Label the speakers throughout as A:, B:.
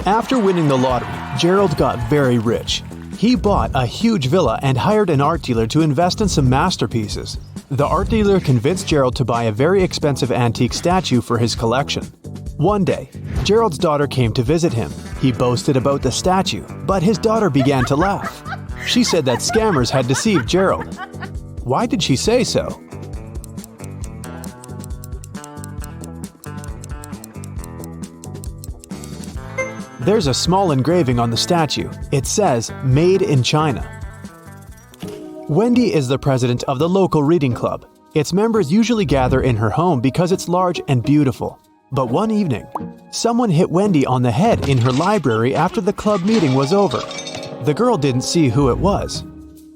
A: After winning the lottery, Gerald got very rich. He bought a huge villa and hired an art dealer to invest in some masterpieces. The art dealer convinced Gerald to buy a very expensive antique statue for his collection. One day, Gerald's daughter came to visit him. He boasted about the statue, but his daughter began to laugh. She said that scammers had deceived Gerald. Why did she say so? There's a small engraving on the statue. It says, "Made in China." Wendy is the president of the local reading club. Its members usually gather in her home because it's large and beautiful. But one evening, someone hit Wendy on the head in her library after the club meeting was over. The girl didn't see who it was.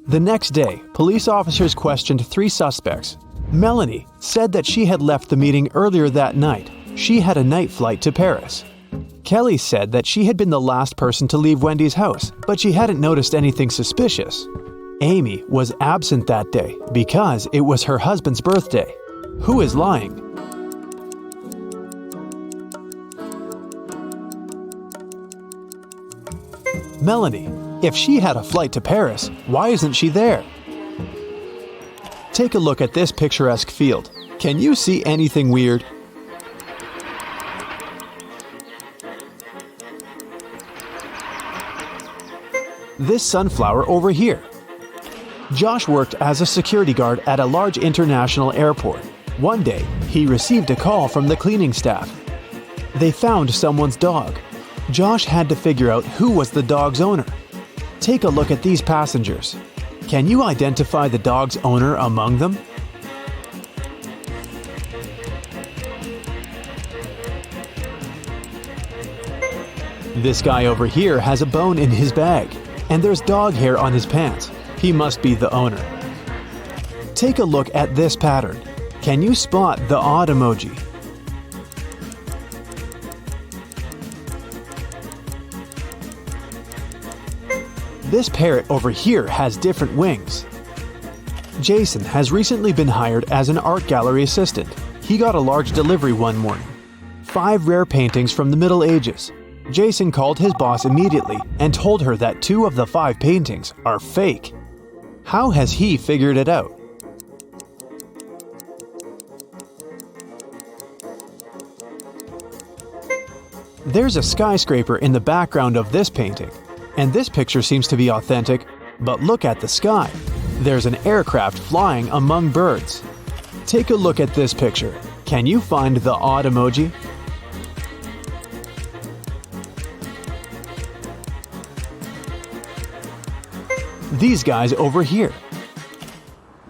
A: The next day, police officers questioned 3 suspects. Melanie said that she had left the meeting earlier that night. She had a night flight to Paris. Kelly said that she had been the last person to leave Wendy's house, but she hadn't noticed anything suspicious. Amy was absent that day because it was her husband's birthday. Who is lying? Melanie. If she had a flight to Paris, why isn't she there? Take a look at this picturesque field. Can you see anything weird? This sunflower over here. Josh worked as a security guard at a large international airport. One day, he received a call from the cleaning staff. They found someone's dog. Josh had to figure out who was the dog's owner. Take a look at these passengers. Can you identify the dog's owner among them? This guy over here has a bone in his bag, and there's dog hair on his pants. He must be the owner. Take a look at this pattern. Can you spot the odd emoji? This parrot over here has different wings. Jason has recently been hired as an art gallery assistant. He got a large delivery one morning. 5 rare paintings from the Middle Ages. Jason called his boss immediately and told her that 2 of the 5 paintings are fake. How has he figured it out? There's a skyscraper in the background of this painting, and this picture seems to be authentic, but look at the sky. There's an aircraft flying among birds. Take a look at this picture. Can you find the odd emoji? These guys over here.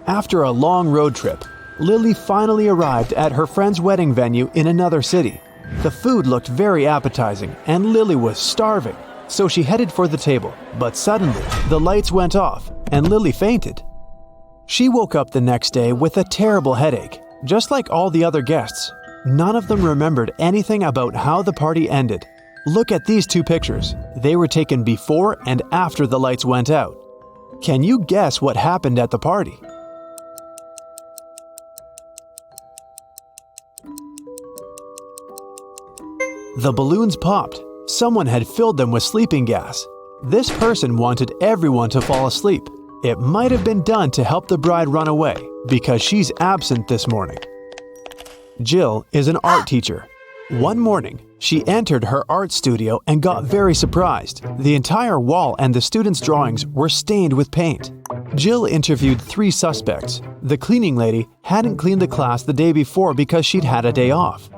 A: After a long road trip, Lily finally arrived at her friend's wedding venue in another city. The food looked very appetizing and Lily was starving, so she headed for the table. But suddenly, the lights went off and Lily fainted. She woke up the next day with a terrible headache, just like all the other guests. None of them remembered anything about how the party ended. Look at these 2 pictures. They were taken before and after the lights went out. Can you guess what happened at the party? The balloons popped. Someone had filled them with sleeping gas. This person wanted everyone to fall asleep. It might have been done to help the bride run away because she's absent this morning. Jill is an art teacher. One morning, she entered her art studio and got very surprised. The entire wall and the students' drawings were stained with paint. Jill interviewed 3 suspects. The cleaning lady hadn't cleaned the class the day before because she'd had a day off.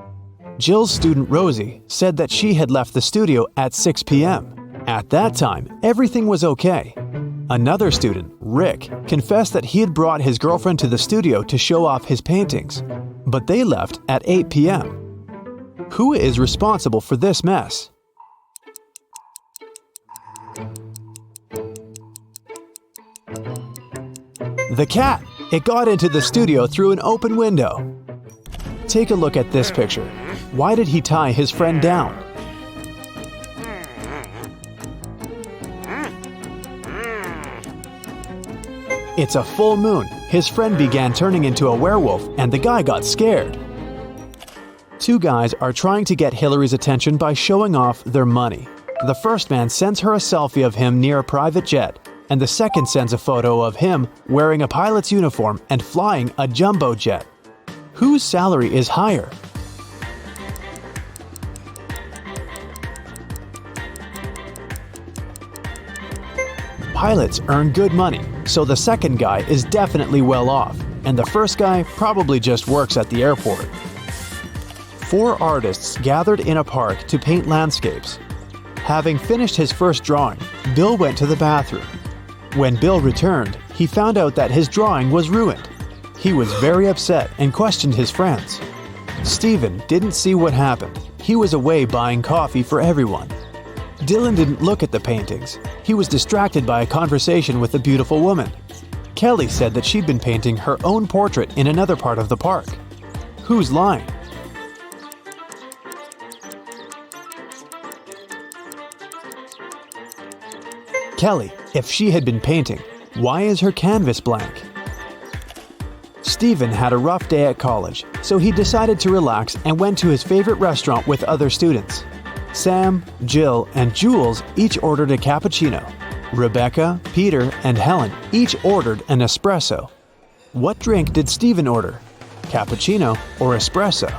A: Jill's student Rosie said that she had left the studio at 6 p.m. At that time, everything was okay. Another student, Rick, confessed that he had brought his girlfriend to the studio to show off his paintings, but they left at 8 p.m. Who is responsible for this mess? The cat! It got into the studio through an open window. Take a look at this picture. Why did he tie his friend down? It's a full moon. His friend began turning into a werewolf and the guy got scared. 2 guys are trying to get Hillary's attention by showing off their money. The first man sends her a selfie of him near a private jet, and the second sends a photo of him wearing a pilot's uniform and flying a jumbo jet. Whose salary is higher? Pilots earn good money, so the second guy is definitely well off, and the first guy probably just works at the airport. 4 artists gathered in a park to paint landscapes. Having finished his first drawing, Bill went to the bathroom. When Bill returned, he found out that his drawing was ruined. He was very upset and questioned his friends. Steven didn't see what happened. He was away buying coffee for everyone. Dylan didn't look at the paintings. He was distracted by a conversation with a beautiful woman. Kelly said that she'd been painting her own portrait in another part of the park. Who's lying? Kelly, if she had been painting, why is her canvas blank? Steven had a rough day at college, so he decided to relax and went to his favorite restaurant with other students. Sam, Jill, and Jules each ordered a cappuccino. Rebecca, Peter, and Helen each ordered an espresso. What drink did Steven order? Cappuccino or espresso?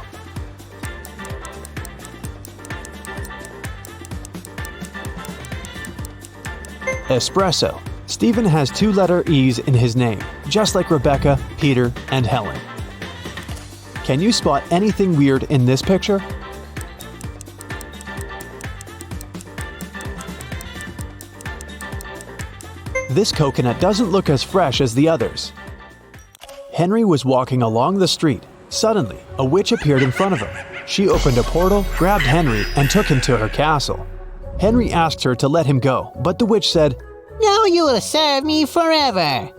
A: Espresso. Steven has 2-letter E's in his name, just like Rebecca, Peter, and Helen. Can you spot anything weird in this picture? This coconut doesn't look as fresh as the others. Henry was walking along the street. Suddenly, a witch appeared in front of him. She opened a portal, grabbed Henry, and took him to her castle. Henry asked her to let him go, but the witch said,
B: "Now you will serve me forever."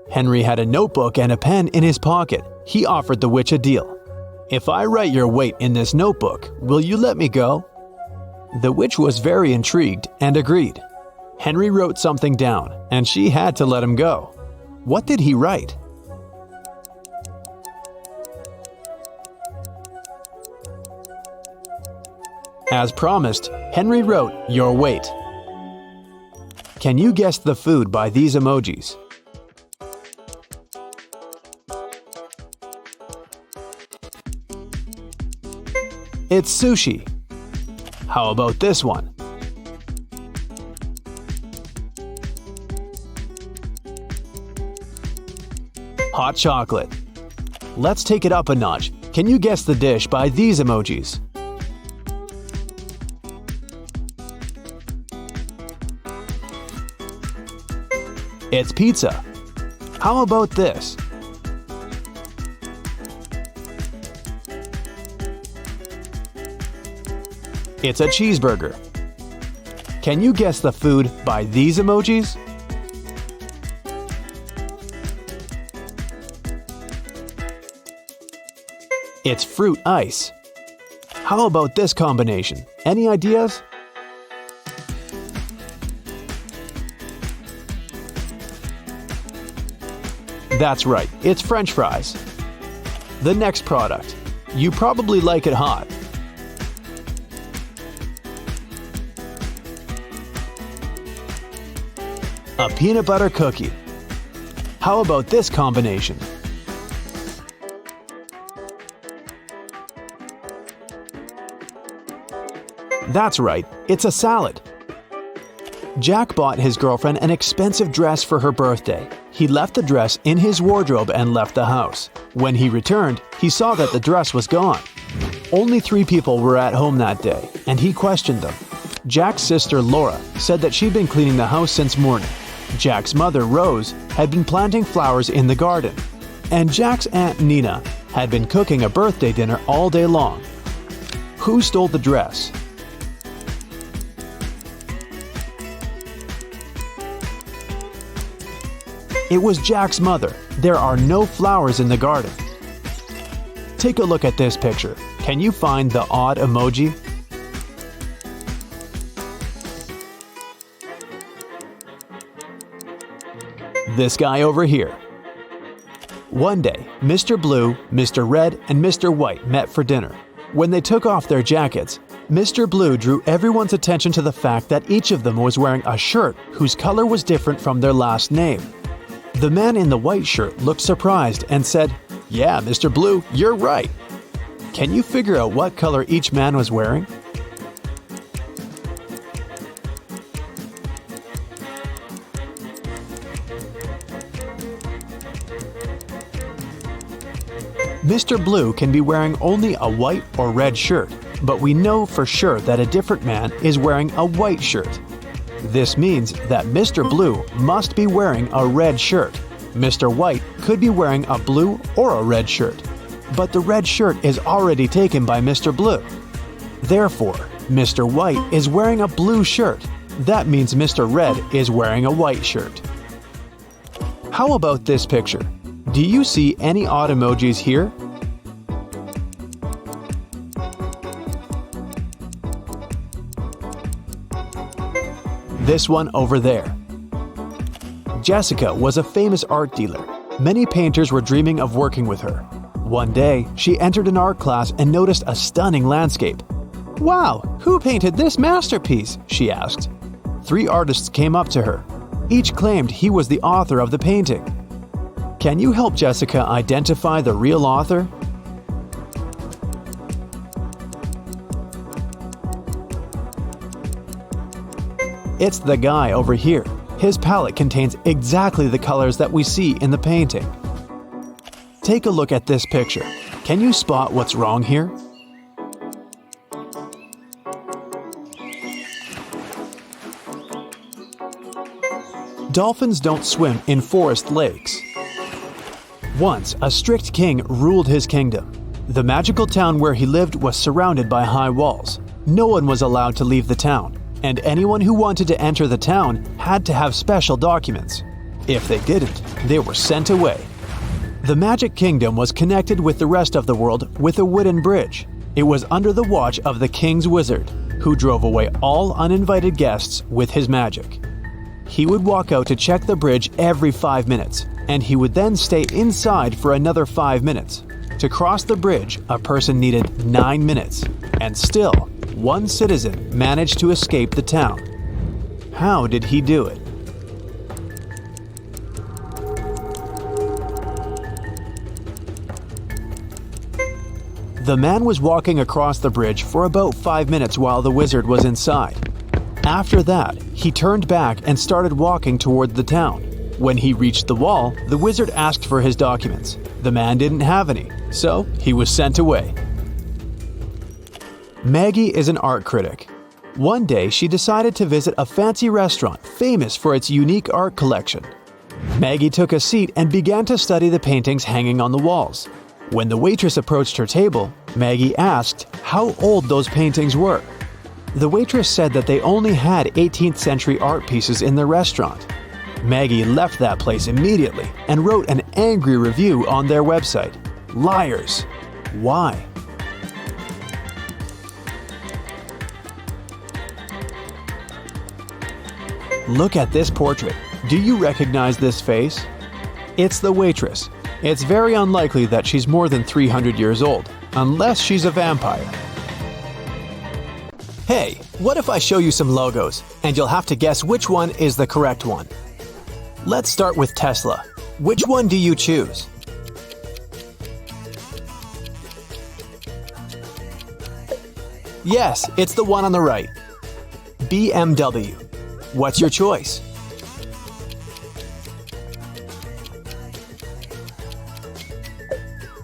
A: Henry had a notebook and a pen in his pocket. He offered the witch a deal. "If I write your weight in this notebook, will you let me go?" The witch was very intrigued and agreed. Henry wrote something down, and she had to let him go. What did he write? As promised, Henry wrote, "Your weight." Can you guess the food by these emojis? It's sushi. How about this one? Hot chocolate. Let's take it up a notch. Can you guess the dish by these emojis? It's pizza. How about this? It's a cheeseburger. Can you guess the food by these emojis? It's fruit ice. How about this combination? Any ideas? That's right, it's French fries. The next product. You probably like it hot. A peanut butter cookie. How about this combination? That's right, it's a salad. Jack bought his girlfriend an expensive dress for her birthday. He left the dress in his wardrobe and left the house. When he returned, he saw that the dress was gone. Only 3 people were at home that day, and he questioned them. Jack's sister Laura said that she'd been cleaning the house since morning. Jack's mother Rose had been planting flowers in the garden. And Jack's aunt Nina had been cooking a birthday dinner all day long. Who stole the dress? It was Jack's mother. There are no flowers in the garden. Take a look at this picture. Can you find the odd emoji? This guy over here. One day, Mr. Blue, Mr. Red, and Mr. White met for dinner. When they took off their jackets, Mr. Blue drew everyone's attention to the fact that each of them was wearing a shirt whose color was different from their last name. The man in the white shirt looked surprised and said, "Yeah, Mr. Blue, you're right." Can you figure out what color each man was wearing? Mr. Blue can be wearing only a white or red shirt, but we know for sure that a different man is wearing a white shirt. This means that Mr. Blue must be wearing a red shirt. Mr. White could be wearing a blue or a red shirt, but the red shirt is already taken by Mr. Blue. Therefore, Mr. White is wearing a blue shirt. That means Mr. Red is wearing a white shirt. How about this picture? Do you see any odd emojis here? This one over there. Jessica was a famous art dealer. Many painters were dreaming of working with her. One day, she entered an art class and noticed a stunning landscape. "Wow, who painted this masterpiece?" she asked. 3 artists came up to her. Each claimed he was the author of the painting. Can you help Jessica identify the real author? It's the guy over here. His palette contains exactly the colors that we see in the painting. Take a look at this picture. Can you spot what's wrong here? Dolphins don't swim in forest lakes. Once, a strict king ruled his kingdom. The magical town where he lived was surrounded by high walls. No one was allowed to leave the town, and anyone who wanted to enter the town had to have special documents. If they didn't, they were sent away. The Magic Kingdom was connected with the rest of the world with a wooden bridge. It was under the watch of the king's wizard, who drove away all uninvited guests with his magic. He would walk out to check the bridge every 5 minutes, and he would then stay inside for another 5 minutes. To cross the bridge, a person needed 9 minutes, and still, one citizen managed to escape the town. How did he do it? The man was walking across the bridge for about 5 minutes while the wizard was inside. After that, he turned back and started walking toward the town. When he reached the wall, the wizard asked for his documents. The man didn't have any, so he was sent away. Maggie is an art critic. One day, she decided to visit a fancy restaurant famous for its unique art collection. Maggie took a seat and began to study the paintings hanging on the walls. When the waitress approached her table, Maggie asked how old those paintings were. The waitress said that they only had 18th century art pieces in the restaurant. Maggie left that place immediately and wrote an angry review on their website. Liars! Why? Look at this portrait. Do you recognize this face? It's the waitress. It's very unlikely that she's more than 300 years old, unless she's a vampire. Hey, what if I show you some logos, and you'll have to guess which one is the correct one? Let's start with Tesla. Which one do you choose? Yes, it's the one on the right. BMW. What's your choice?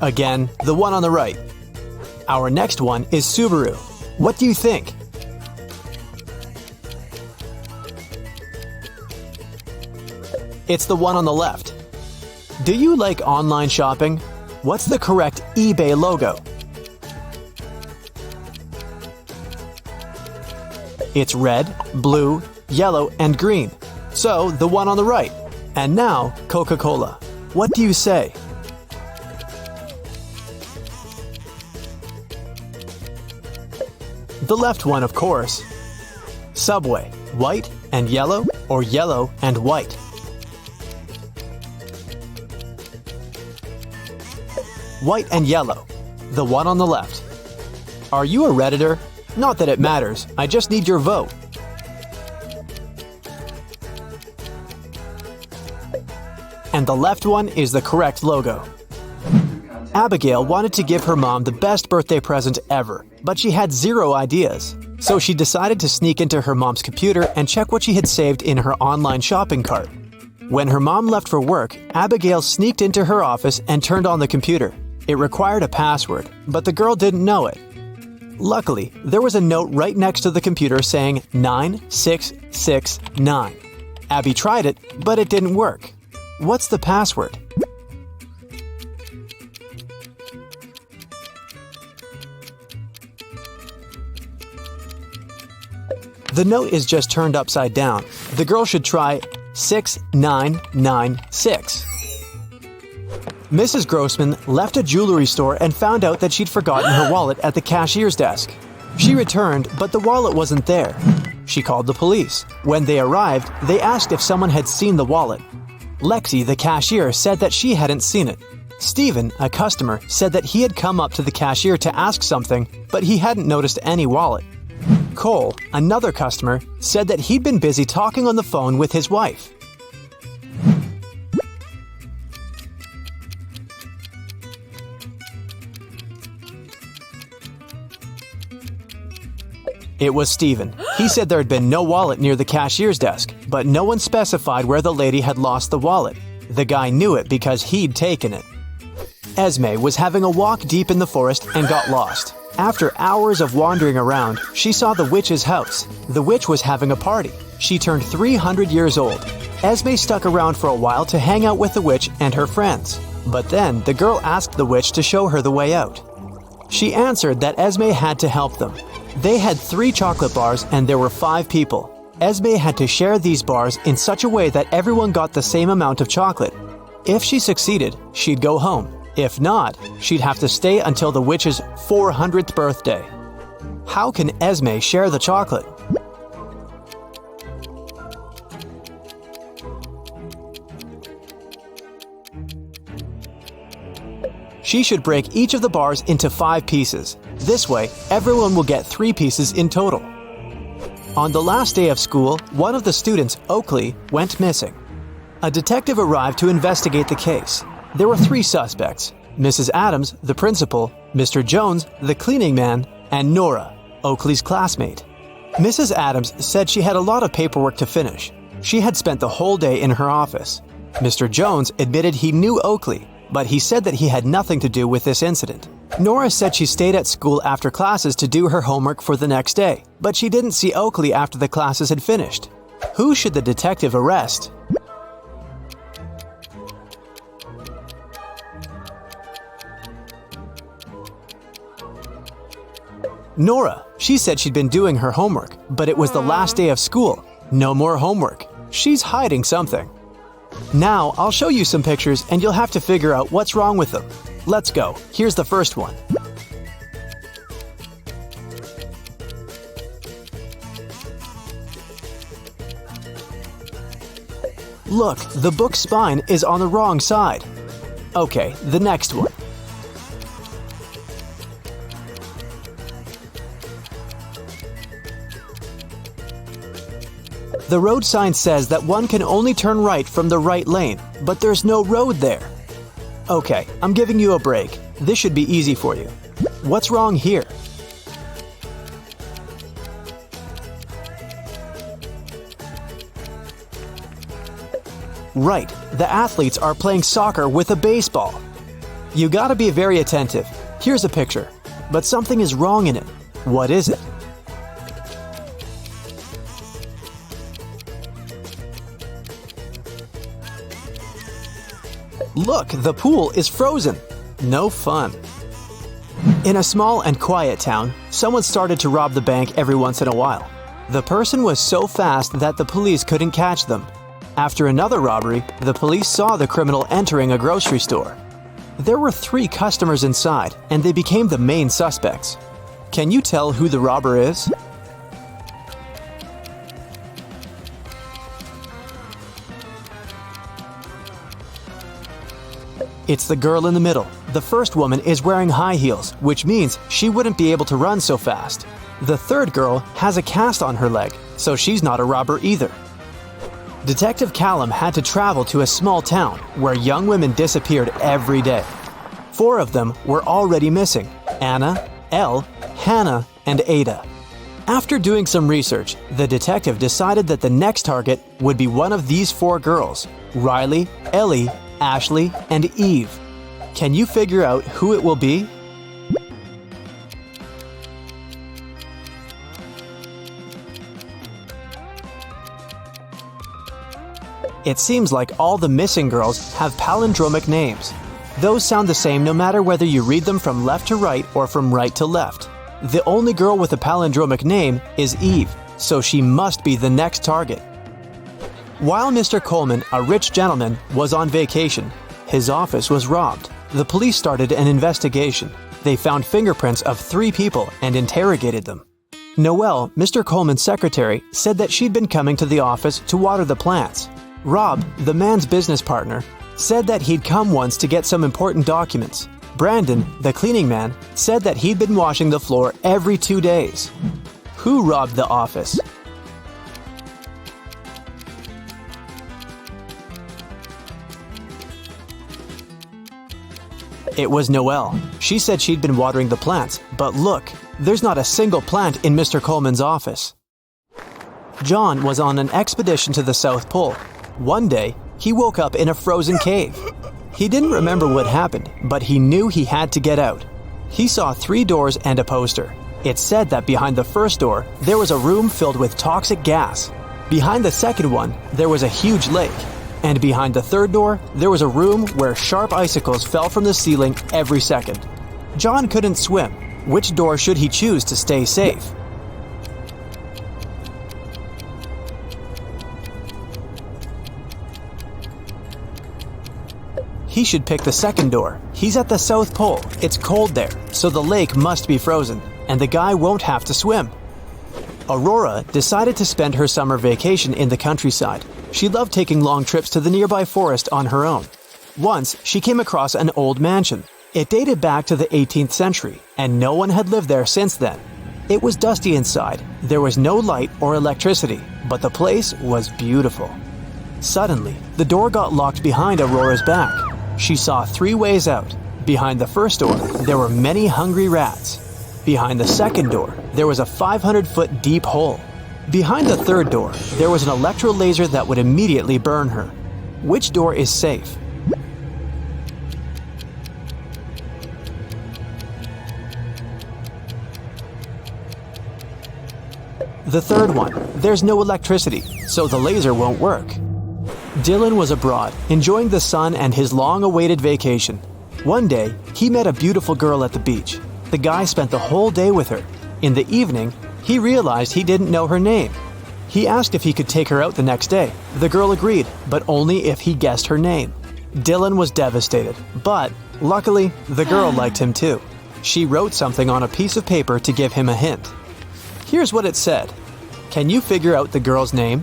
A: Again, the one on the right. Our next one is Subaru. What do you think? It's the one on the left. Do you like online shopping? What's the correct eBay logo? It's red, blue, yellow, and green. So, the one on the right. And now, Coca-Cola. What do you say? The left one, of course. Subway. White and yellow, or yellow and white? White and yellow. The one on the left. Are you a Redditor? Not that it matters, I just need your vote. And the left one is the correct logo. Abigail wanted to give her mom the best birthday present ever, but she had zero ideas. So she decided to sneak into her mom's computer and check what she had saved in her online shopping cart. When her mom left for work, Abigail sneaked into her office and turned on the computer. It required a password, but the girl didn't know it. Luckily, there was a note right next to the computer saying 9669. Abby tried it, but it didn't work. What's the password? The note is just turned upside down. The girl should try 6996. Mrs. Grossman left a jewelry store and found out that she'd forgotten her wallet at the cashier's desk. She returned, but the wallet wasn't there. She called the police. When they arrived, they asked if someone had seen the wallet. Lexi, the cashier, said that she hadn't seen it. Stephen, a customer, said that he had come up to the cashier to ask something, but he hadn't noticed any wallet. Cole, another customer, said that he'd been busy talking on the phone with his wife. It was Stephen. He said there had been no wallet near the cashier's desk, but no one specified where the lady had lost the wallet. The guy knew it because he'd taken it. Esme was having a walk deep in the forest and got lost. After hours of wandering around, she saw the witch's house. The witch was having a party. She turned 300 years old. Esme stuck around for a while to hang out with the witch and her friends. But then the girl asked the witch to show her the way out. She answered that Esme had to help them. They had 3 chocolate bars and there were 5 people. Esme had to share these bars in such a way that everyone got the same amount of chocolate. If she succeeded, she'd go home. If not, she'd have to stay until the witch's 400th birthday. How can Esme share the chocolate? She should break each of the bars into 5 pieces. This way, everyone will get 3 pieces in total. On the last day of school, one of the students, Oakley, went missing. A detective arrived to investigate the case. There were 3 suspects: Mrs. Adams, the principal, Mr. Jones, the cleaning man, and Nora, Oakley's classmate. Mrs. Adams said she had a lot of paperwork to finish. She had spent the whole day in her office. Mr. Jones admitted he knew Oakley, but he said that he had nothing to do with this incident. Nora said she stayed at school after classes to do her homework for the next day, but she didn't see Oakley after the classes had finished. Who should the detective arrest? Nora. She said she'd been doing her homework, but it was the last day of school. No more homework. She's hiding something. Now, I'll show you some pictures and you'll have to figure out what's wrong with them. Let's go. Here's the first one. Look, the book's spine is on the wrong side. Okay, the next one. The road sign says that one can only turn right from the right lane, but there's no road there. Okay, I'm giving you a break. This should be easy for you. What's wrong here? Right, the athletes are playing soccer with a baseball. You gotta be very attentive. Here's a picture, but something is wrong in it. What is it? Look, the pool is frozen. No fun. In a small and quiet town, someone started to rob the bank every once in a while. The person was so fast that the police couldn't catch them. After another robbery, the police saw the criminal entering a grocery store. There were 3 customers inside, and they became the main suspects. Can you tell who the robber is? It's the girl in the middle. The first woman is wearing high heels, which means she wouldn't be able to run so fast. The third girl has a cast on her leg, so she's not a robber either. Detective Callum had to travel to a small town where young women disappeared every day. 4 of them were already missing: Anna, Elle, Hannah, and Ada. After doing some research, the detective decided that the next target would be one of these 4 girls: Riley, Ellie, Ashley, and Eve. Can you figure out who it will be? It seems like all the missing girls have palindromic names. Those sound the same no matter whether you read them from left to right or from right to left. The only girl with a palindromic name is Eve, so she must be the next target. While Mr. Coleman, a rich gentleman, was on vacation, his office was robbed. The police started an investigation. They found fingerprints of 3 people and interrogated them. Noelle, Mr. Coleman's secretary, said that she'd been coming to the office to water the plants. Rob, the man's business partner, said that he'd come once to get some important documents. Brandon, the cleaning man, said that he'd been washing the floor every 2 days. Who robbed the office? It was Noelle. She said she'd been watering the plants, but look, there's not a single plant in Mr. Coleman's office. John was on an expedition to the South Pole. One day, he woke up in a frozen cave. He didn't remember what happened, but he knew he had to get out. He saw 3 doors and a poster. It said that behind the first door, there was a room filled with toxic gas. Behind the second one, there was a huge lake. And behind the third door, there was a room where sharp icicles fell from the ceiling every second. John couldn't swim. Which door should he choose to stay safe? He should pick the second door. He's at the South Pole. It's cold there, so the lake must be frozen, and the guy won't have to swim. Aurora decided to spend her summer vacation in the countryside. She loved taking long trips to the nearby forest on her own. Once, she came across an old mansion. It dated back to the 18th century, and no one had lived there since then. It was dusty inside. There was no light or electricity, but the place was beautiful. Suddenly, the door got locked behind Aurora's back. She saw 3 ways out. Behind the first door, there were many hungry rats. Behind the second door, there was a 500-foot deep hole. Behind the third door, there was an electro laser that would immediately burn her. Which door is safe? The third one. There's no electricity, so the laser won't work. Dylan was abroad, enjoying the sun and his long-awaited vacation. One day, he met a beautiful girl at the beach. The guy spent the whole day with her. In the evening, he realized he didn't know her name. He asked if he could take her out the next day. The girl agreed, but only if he guessed her name. Dylan was devastated, but luckily, the girl liked him too. She wrote something on a piece of paper to give him a hint. Here's what it said. Can you figure out the girl's name?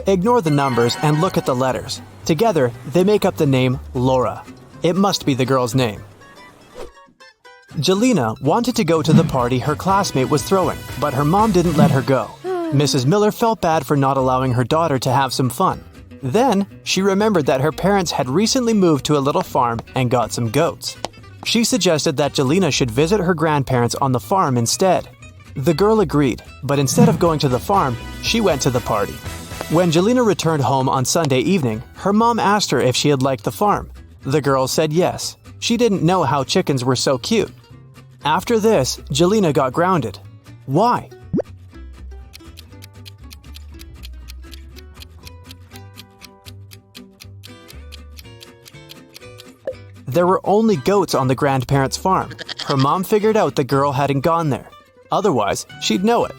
A: Ignore the numbers and look at the letters. Together, they make up the name Laura. It must be the girl's name. Jelena wanted to go to the party her classmate was throwing, but her mom didn't let her go. Mrs. Miller felt bad for not allowing her daughter to have some fun. Then, she remembered that her parents had recently moved to a little farm and got some goats. She suggested that Jelena should visit her grandparents on the farm instead. The girl agreed, but instead of going to the farm, she went to the party. When Jelena returned home on Sunday evening, her mom asked her if she had liked the farm. The girl said yes. She didn't know how chickens were so cute. After this, Jelena got grounded. Why? There were only goats on the grandparents' farm. Her mom figured out the girl hadn't gone there. Otherwise, she'd know it.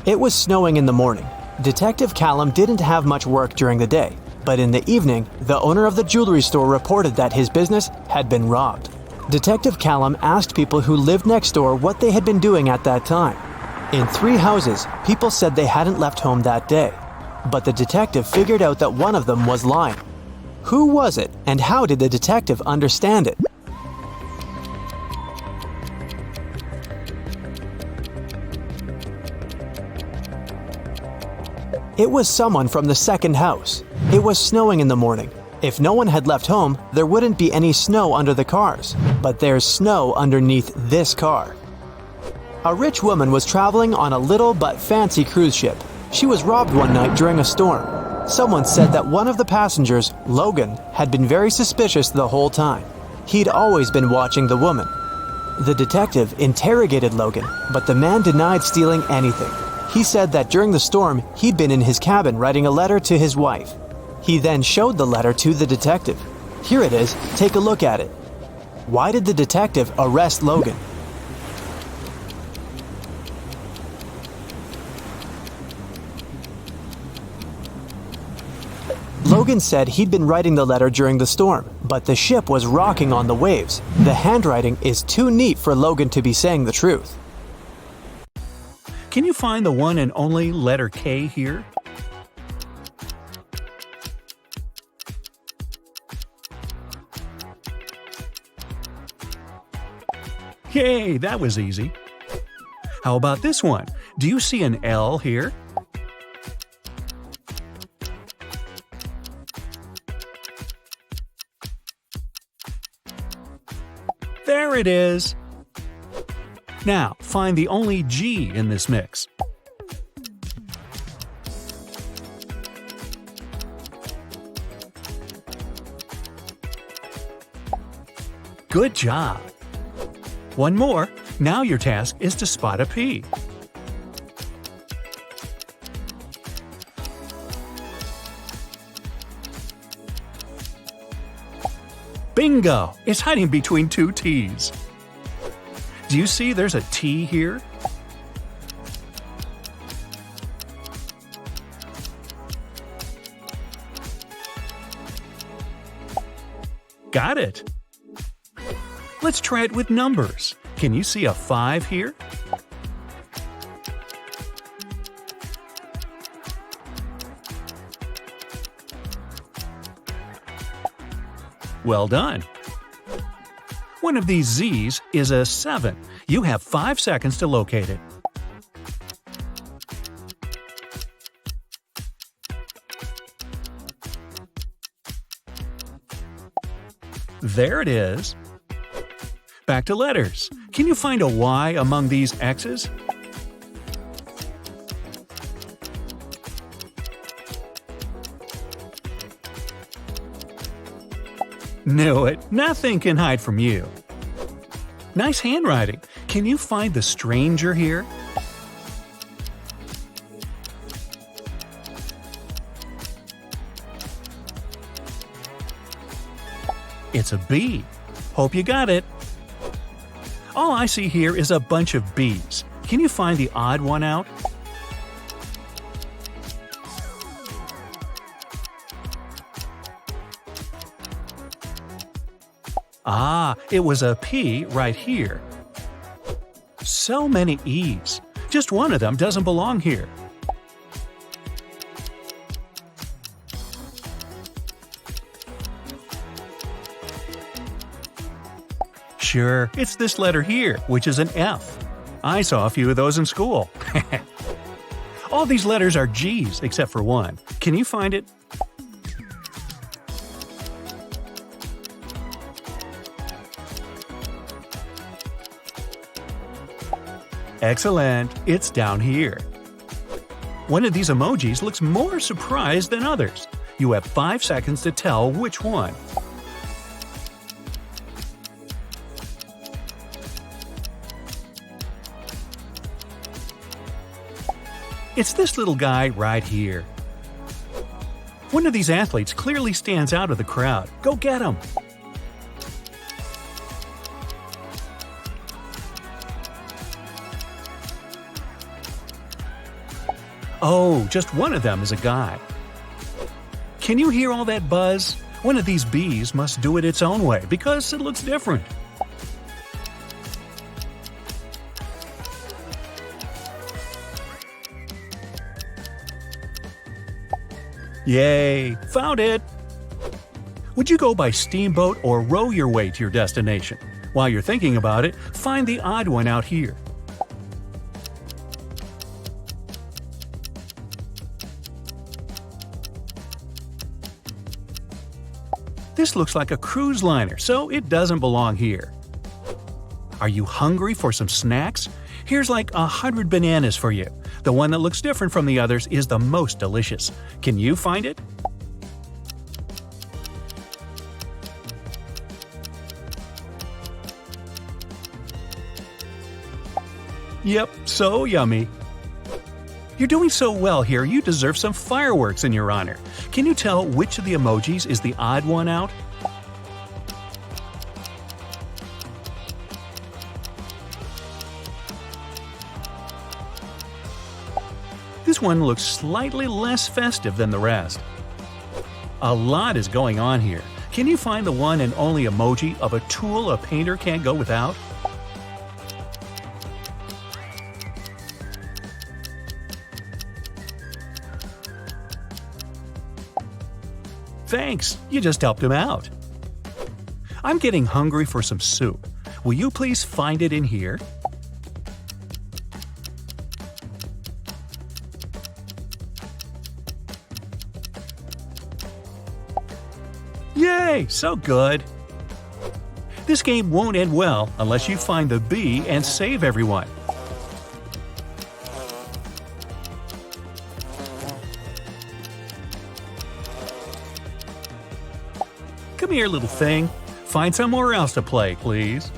A: It was snowing in the morning. Detective Callum didn't have much work during the day, but in the evening, the owner of the jewelry store reported that his business had been robbed. Detective Callum asked people who lived next door what they had been doing at that time. In 3 houses, people said they hadn't left home that day, but the detective figured out that one of them was lying. Who was it, and how did the detective understand it? It was someone from the second house. It was snowing in the morning. If no one had left home, there wouldn't be any snow under the cars. But there's snow underneath this car. A rich woman was traveling on a little but fancy cruise ship. She was robbed one night during a storm. Someone said that one of the passengers, Logan, had been very suspicious the whole time. He'd always been watching the woman. The detective interrogated Logan, but the man denied stealing anything. He said that during the storm, he'd been in his cabin writing a letter to his wife. He then showed the letter to the detective. Here it is, take a look at it. Why did the detective arrest Logan? Logan said he'd been writing the letter during the storm, but the ship was rocking on the waves. The handwriting is too neat for Logan to be saying the truth.
C: Can you find the one and only letter K here? Yay, that was easy. How about this one? Do you see an L here? There it is. Now, find the only G in this mix. Good job. One more. Now your task is to spot a P. Bingo! It's hiding between two T's. Do you see there's a T here? Got it! Let's try it with numbers. Can you see a 5 here? Well done! One of these Z's is a 7. You have 5 seconds to locate it. There it is. Back to letters. Can you find a Y among these X's? Knew it. Nothing can hide from you. Nice handwriting. Can you find the stranger here? It's a B. Hope you got it. All I see here is a bunch of B's. Can you find the odd one out? Ah, it was a P right here. So many E's. Just one of them doesn't belong here. Sure, it's this letter here, which is an F. I saw a few of those in school. All these letters are G's except for one. Can you find it? Excellent! It's down here. One of these emojis looks more surprised than others. You have 5 seconds to tell which one. It's this little guy right here. One of these athletes clearly stands out of the crowd. Go get him! Oh, just one of them is a guy. Can you hear all that buzz? One of these bees must do it its own way because it looks different. Yay! Found it! Would you go by steamboat or row your way to your destination? While you're thinking about it, find the odd one out here. This looks like a cruise liner, so it doesn't belong here. Are you hungry for some snacks? Here's like 100 bananas for you. The one that looks different from the others is the most delicious. Can you find it? Yep, so yummy. You're doing so well here, you deserve some fireworks in your honor. Can you tell which of the emojis is the odd one out? This one looks slightly less festive than the rest. A lot is going on here. Can you find the one and only emoji of a tool a painter can't go without? Thanks, you just helped him out. I'm getting hungry for some soup. Will you please find it in here? Yay, so good! This game won't end well unless you find the B and save everyone. Come here, little thing. Find somewhere else to play, please.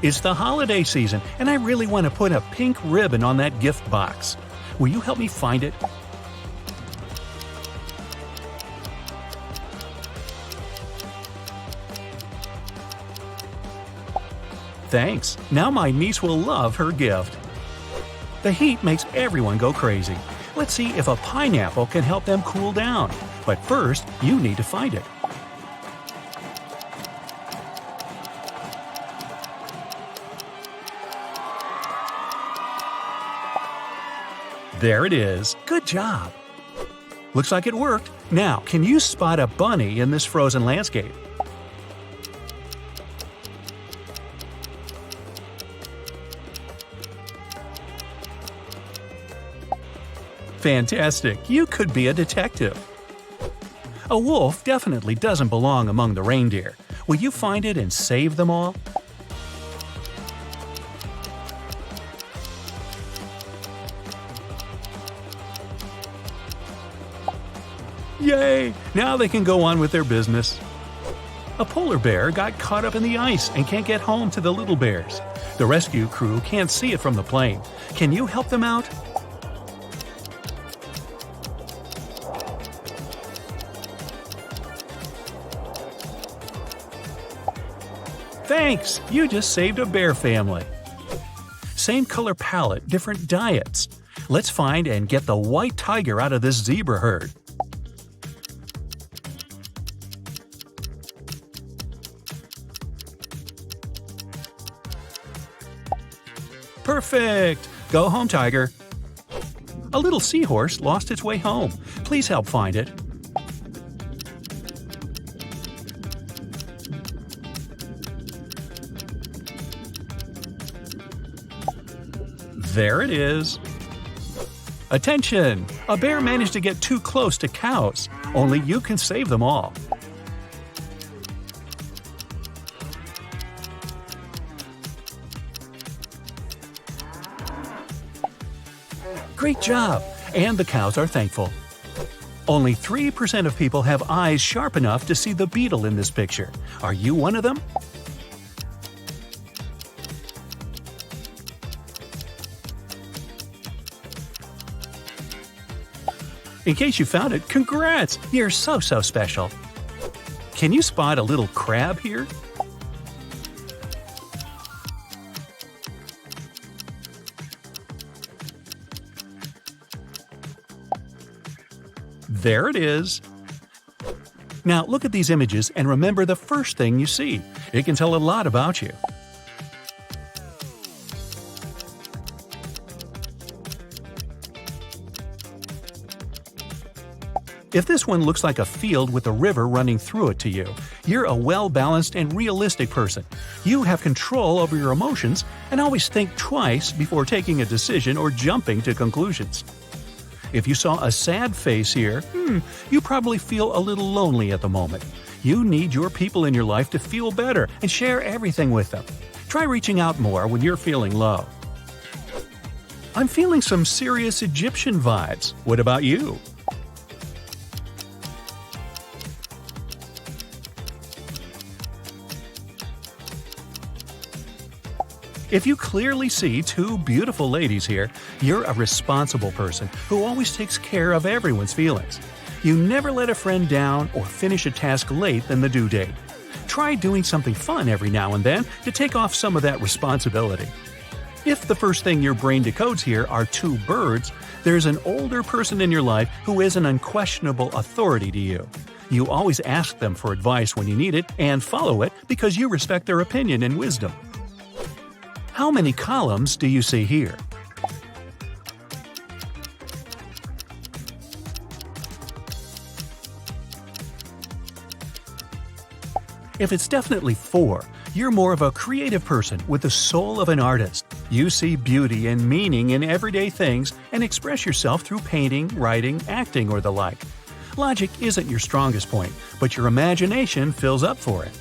C: It's the holiday season, and I really want to put a pink ribbon on that gift box. Will you help me find it? Thanks. Now my niece will love her gift. The heat makes everyone go crazy. Let's see if a pineapple can help them cool down. But first, you need to find it. There it is. Good job. Looks like it worked. Now, can you spot a bunny in this frozen landscape? Fantastic. You could be a detective. A wolf definitely doesn't belong among the reindeer. Will you find it and save them all? Yay! Now they can go on with their business. A polar bear got caught up in the ice and can't get home to the little bears. The rescue crew can't see it from the plane. Can you help them out? Thanks! You just saved a bear family. Same color palette, different diets. Let's find and get the white tiger out of this zebra herd. Perfect! Go home, tiger. A little seahorse lost its way home. Please help find it. There it is. Attention! A bear managed to get too close to cows. Only you can save them all. Great job! And the cows are thankful. Only 3% of people have eyes sharp enough to see the beetle in this picture. Are you one of them? In case you found it, congrats! You're so special. Can you spot a little crab here? There it is. Now look at these images and remember the first thing you see. It can tell a lot about you. If this one looks like a field with a river running through it to you, you're a well-balanced and realistic person. You have control over your emotions and always think twice before taking a decision or jumping to conclusions. If you saw a sad face here, you probably feel a little lonely at the moment. You need your people in your life to feel better and share everything with them. Try reaching out more when you're feeling low. I'm feeling some serious Egyptian vibes. What about you? If you clearly see two beautiful ladies here, you're a responsible person who always takes care of everyone's feelings. You never let a friend down or finish a task late than the due date. Try doing something fun every now and then to take off some of that responsibility. If the first thing your brain decodes here are two birds, there's an older person in your life who is an unquestionable authority to you. You always ask them for advice when you need it and follow it because you respect their opinion and wisdom. How many columns do you see here? If it's definitely 4, you're more of a creative person with the soul of an artist. You see beauty and meaning in everyday things and express yourself through painting, writing, acting, or the like. Logic isn't your strongest point, but your imagination fills up for it.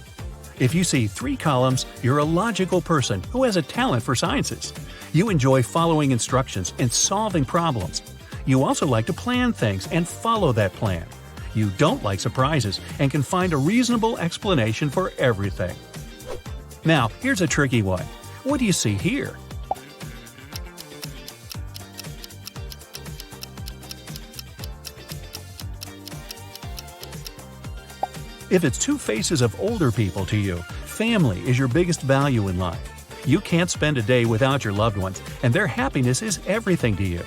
C: If you see 3 columns, you're a logical person who has a talent for sciences. You enjoy following instructions and solving problems. You also like to plan things and follow that plan. You don't like surprises and can find a reasonable explanation for everything. Now, here's a tricky one. What do you see here? If it's 2 faces of older people to you, family is your biggest value in life. You can't spend a day without your loved ones, and their happiness is everything to you.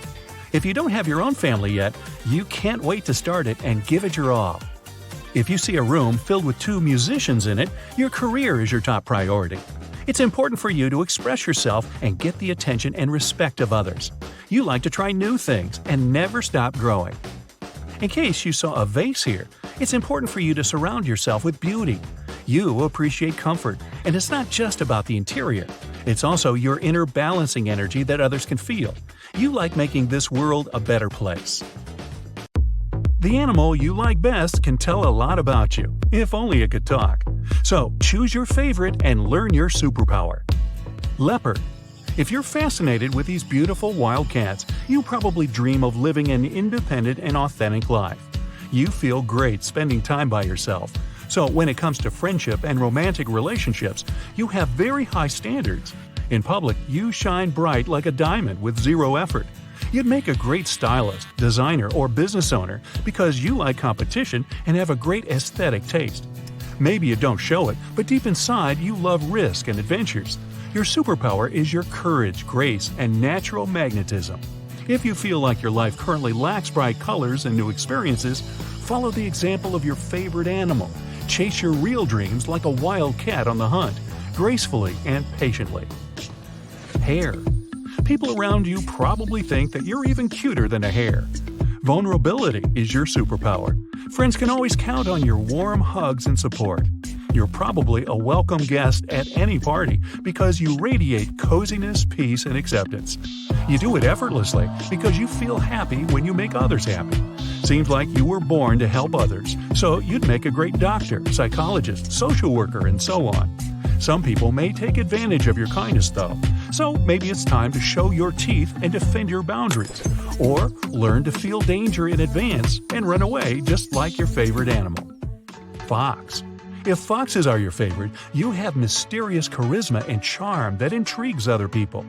C: If you don't have your own family yet, you can't wait to start it and give it your all. If you see a room filled with 2 musicians in it, your career is your top priority. It's important for you to express yourself and get the attention and respect of others. You like to try new things and never stop growing. In case you saw a vase here, it's important for you to surround yourself with beauty. You appreciate comfort, and it's not just about the interior. It's also your inner balancing energy that others can feel. You like making this world a better place. The animal you like best can tell a lot about you, if only it could talk. So choose your favorite and learn your superpower. Leopard. If you're fascinated with these beautiful wild cats, you probably dream of living an independent and authentic life. You feel great spending time by yourself. So when it comes to friendship and romantic relationships, you have very high standards. In public, you shine bright like a diamond with zero effort. You'd make a great stylist, designer, or business owner because you like competition and have a great aesthetic taste. Maybe you don't show it, but deep inside you love risk and adventures. Your superpower is your courage, grace, and natural magnetism. If you feel like your life currently lacks bright colors and new experiences, follow the example of your favorite animal. Chase your real dreams like a wild cat on the hunt, gracefully and patiently. Hare. People around you probably think that you're even cuter than a hare. Vulnerability is your superpower. Friends can always count on your warm hugs and support. You're probably a welcome guest at any party because you radiate coziness, peace, and acceptance. You do it effortlessly because you feel happy when you make others happy. Seems like you were born to help others, so you'd make a great doctor, psychologist, social worker, and so on. Some people may take advantage of your kindness though, so maybe it's time to show your teeth and defend your boundaries, or learn to feel danger in advance and run away just like your favorite animal. Fox. If foxes are your favorite, you have mysterious charisma and charm that intrigues other people.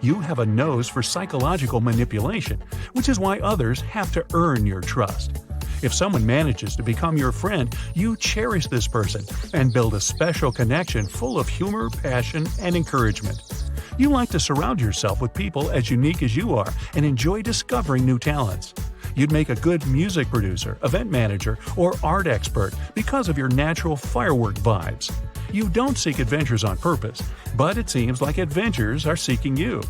C: You have a nose for psychological manipulation, which is why others have to earn your trust. If someone manages to become your friend, you cherish this person and build a special connection full of humor, passion, and encouragement. You like to surround yourself with people as unique as you are and enjoy discovering new talents. You'd make a good music producer, event manager, or art expert because of your natural firework vibes. You don't seek adventures on purpose, but it seems like adventures are seeking you.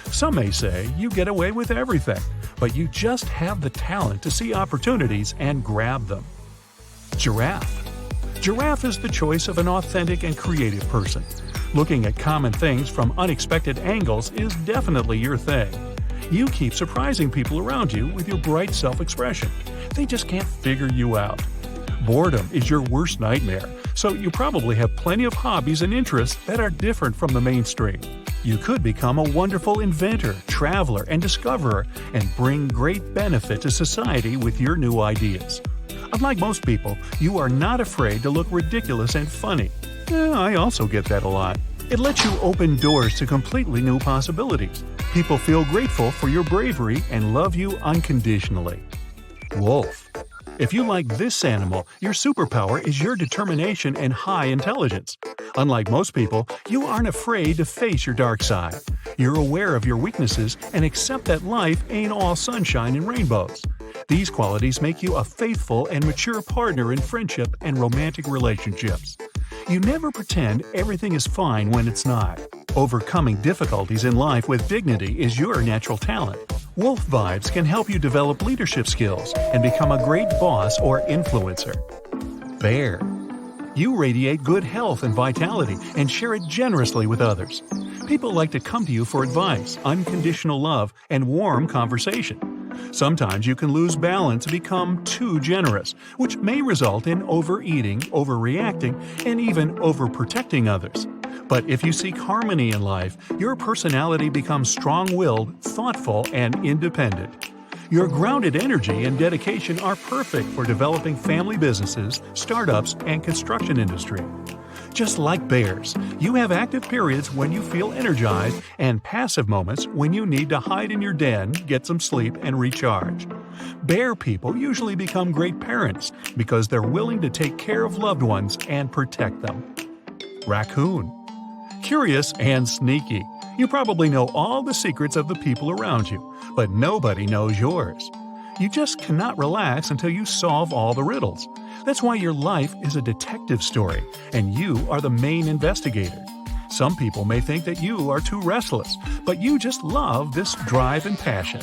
C: Some may say you get away with everything, but you just have the talent to see opportunities and grab them. Giraffe. Giraffe is the choice of an authentic and creative person. Looking at common things from unexpected angles is definitely your thing. You keep surprising people around you with your bright self-expression. They just can't figure you out. Boredom is your worst nightmare, so you probably have plenty of hobbies and interests that are different from the mainstream. You could become a wonderful inventor, traveler, and discoverer and bring great benefit to society with your new ideas. Unlike most people, you are not afraid to look ridiculous and funny. I also get that a lot. It lets you open doors to completely new possibilities. People feel grateful for your bravery and love you unconditionally. Wolf. If you like this animal, your superpower is your determination and high intelligence. Unlike most people, you aren't afraid to face your dark side. You're aware of your weaknesses and accept that life ain't all sunshine and rainbows. These qualities make you a faithful and mature partner in friendship and romantic relationships. You never pretend everything is fine when it's not. Overcoming difficulties in life with dignity is your natural talent. Wolf vibes can help you develop leadership skills and become a great boss or influencer. Bear. You radiate good health and vitality and share it generously with others. People like to come to you for advice, unconditional love, and warm conversation. Sometimes you can lose balance and become too generous, which may result in overeating, overreacting, and even overprotecting others. But if you seek harmony in life, your personality becomes strong-willed, thoughtful, and independent. Your grounded energy and dedication are perfect for developing family businesses, startups, and construction industry. Just like bears, you have active periods when you feel energized and passive moments when you need to hide in your den, get some sleep, and recharge. Bear people usually become great parents because they're willing to take care of loved ones and protect them. Raccoon. Curious and sneaky. You probably know all the secrets of the people around you, but nobody knows yours. You just cannot relax until you solve all the riddles. That's why your life is a detective story, and you are the main investigator. Some people may think that you are too restless, but you just love this drive and passion.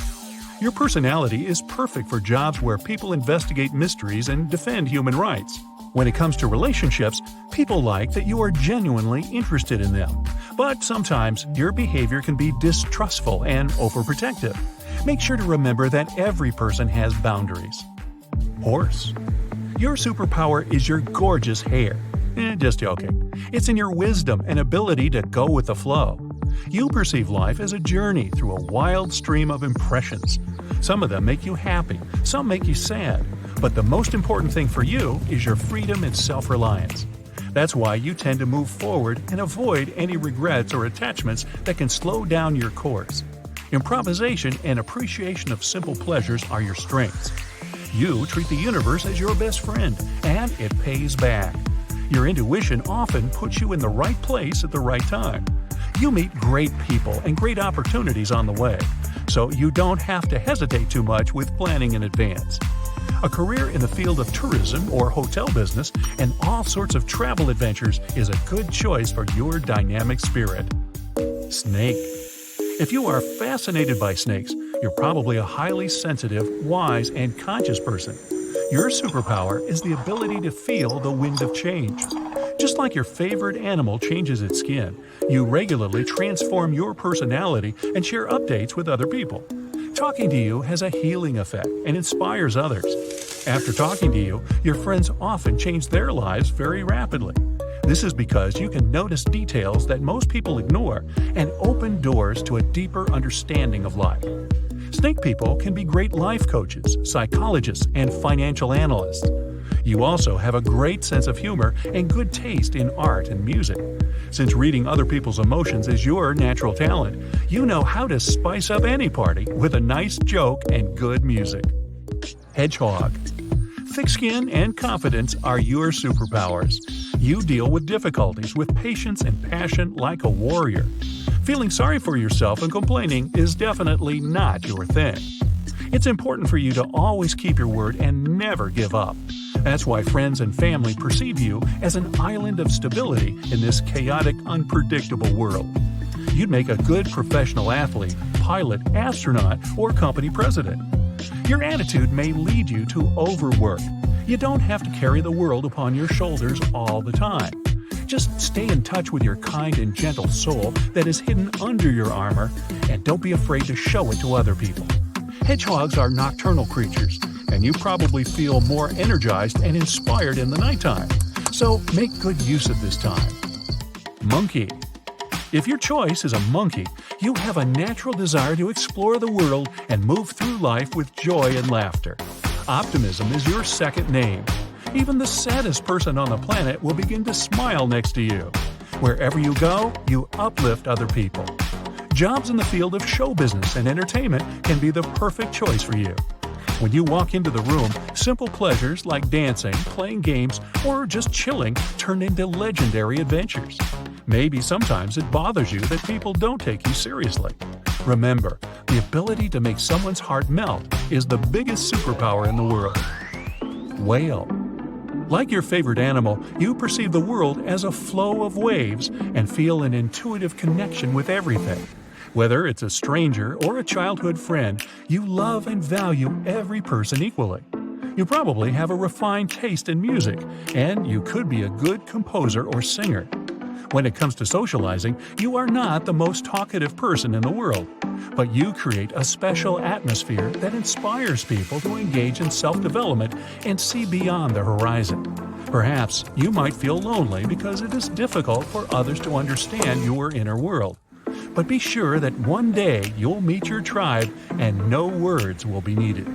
C: Your personality is perfect for jobs where people investigate mysteries and defend human rights. When it comes to relationships, people like that you are genuinely interested in them. But sometimes your behavior can be distrustful and overprotective. Make sure to remember that every person has boundaries. Horse. Your superpower is your gorgeous hair. Just joking. It's in your wisdom and ability to go with the flow. You perceive life as a journey through a wild stream of impressions. Some of them make you happy, some make you sad. But the most important thing for you is your freedom and self-reliance. That's why you tend to move forward and avoid any regrets or attachments that can slow down your course. Improvisation and appreciation of simple pleasures are your strengths. You treat the universe as your best friend, and it pays back. Your intuition often puts you in the right place at the right time. You meet great people and great opportunities on the way, so you don't have to hesitate too much with planning in advance. A career in the field of tourism or hotel business and all sorts of travel adventures is a good choice for your dynamic spirit. Snake. If you are fascinated by snakes, you're probably a highly sensitive, wise, and conscious person. Your superpower is the ability to feel the wind of change. Just like your favorite animal changes its skin, you regularly transform your personality and share updates with other people. Talking to you has a healing effect and inspires others. After talking to you, your friends often change their lives very rapidly. This is because you can notice details that most people ignore and open doors to a deeper understanding of life. Snake people can be great life coaches, psychologists, and financial analysts. You also have a great sense of humor and good taste in art and music. Since reading other people's emotions is your natural talent, you know how to spice up any party with a nice joke and good music. Hedgehog. Thick skin and confidence are your superpowers. You deal with difficulties with patience and passion like a warrior. Feeling sorry for yourself and complaining is definitely not your thing. It's important for you to always keep your word and never give up. That's why friends and family perceive you as an island of stability in this chaotic, unpredictable world. You'd make a good professional athlete, pilot, astronaut, or company president. Your attitude may lead you to overwork. You don't have to carry the world upon your shoulders all the time. Just stay in touch with your kind and gentle soul that is hidden under your armor, and don't be afraid to show it to other people. Hedgehogs are nocturnal creatures, and you probably feel more energized and inspired in the nighttime. So make good use of this time. Monkey. If your choice is a monkey, you have a natural desire to explore the world and move through life with joy and laughter. Optimism is your second name. Even the saddest person on the planet will begin to smile next to you. Wherever you go, you uplift other people. Jobs in the field of show business and entertainment can be the perfect choice for you. When you walk into the room, simple pleasures like dancing, playing games, or just chilling turn into legendary adventures. Maybe sometimes it bothers you that people don't take you seriously. Remember, the ability to make someone's heart melt is the biggest superpower in the world. Whale. Like your favorite animal, you perceive the world as a flow of waves and feel an intuitive connection with everything. Whether it's a stranger or a childhood friend, you love and value every person equally. You probably have a refined taste in music, and you could be a good composer or singer. When it comes to socializing, you are not the most talkative person in the world, but you create a special atmosphere that inspires people to engage in self-development and see beyond the horizon. Perhaps you might feel lonely because it is difficult for others to understand your inner world. But be sure that one day you'll meet your tribe and no words will be needed.